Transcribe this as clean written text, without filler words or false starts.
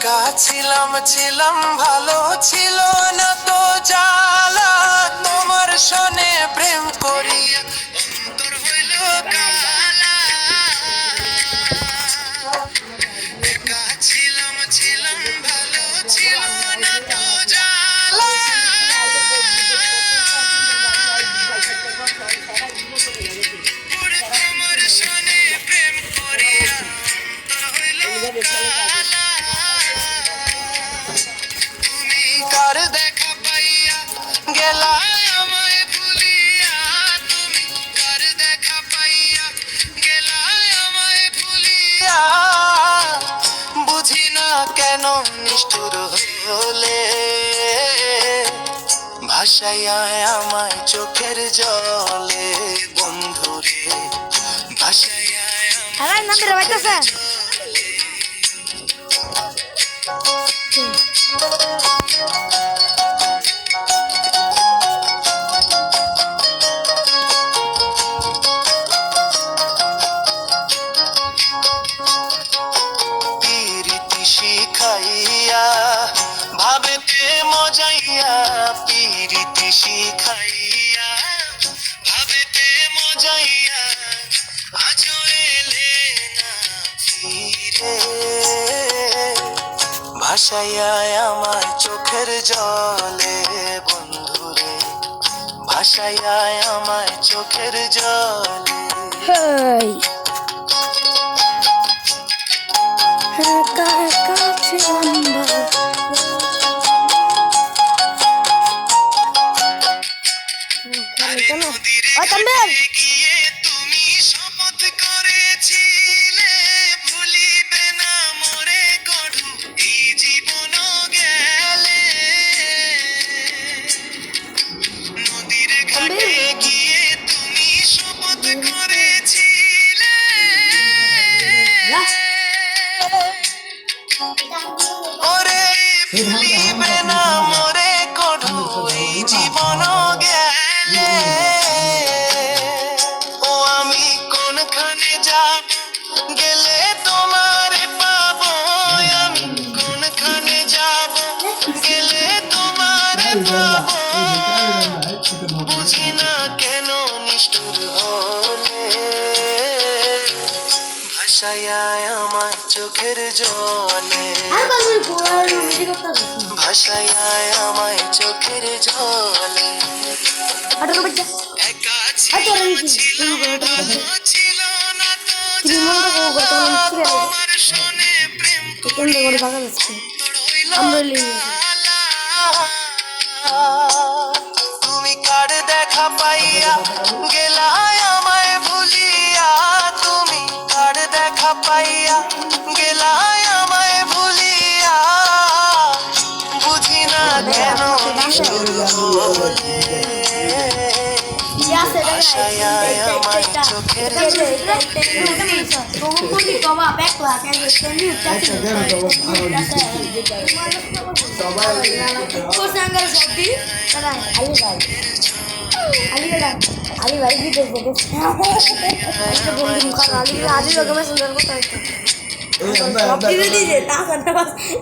একা ছিলাম ছিলাম ভালো ছিল না তো জ্বালা তোমার সনে প্রেম করিয়া অন্তর হইল কালা। একা ছিলাম ছিলাম ভালো ছিল না তো জ্বালা তোমার সনে প্রেম করিয়া অন্তর হইল কালা। তুমি কার দেখা পাইয়া গেলা আমায় ভুলিয়া, তুমি কার দেখা পাইয়া গেলা আমায় ভুলিয়া, বুঝি না কেন নিষ্ঠুর হলে ভাসাইয়া আমায় চোখের জলে বন্ধুরে, ভাসাইয়া আমায় চোখের জলে। শিখাইয়া ভাবেতে মজাইয়া, পিরিতি শিখাইয়া ভাবেতে মজাইয়া, আজও এলে না ফিরে, ভাসাইয়া আমার চোখের জলে বন্ধুরে, ভাসাইয়া আমার চোখের জলে। গিয়ে তুমি শপথ করেছিলে ভুলিবে না মোরে গড়ু এই জীবন গেলে, নদীর ঘাটে গিয়ে তুমি শপথ করেছিলে ওরে ভুলিবে না মোরে গড়ু এই জীবন গেলে। ও আমি কোনখানে যাব গেলে তোমারে পাবো, আমি কোনখানে যাব গেলে তোমারে পাবো, বুঝি না কেন নিষ্ঠুর হলে ভাসাইয়া আমার চোখের জলে, ভাসাইয়া আমায় চোখের জলে। একা ছিলাম ছিলাম ভালো ছিল না তো জ্বালা, তোমার সনে প্রেম করিয়া অন্তর হইল কালা। তুমি কার দেখা পাইয়া গেলা আমায় ভুলিয়া, তুমি কার দেখা পাইয়া গেলা আমায় ভুলিয়া, বুঝি না কেন নিষ্ঠুর হলে ভাসাইয়া আমায় চোখের আলী ভাই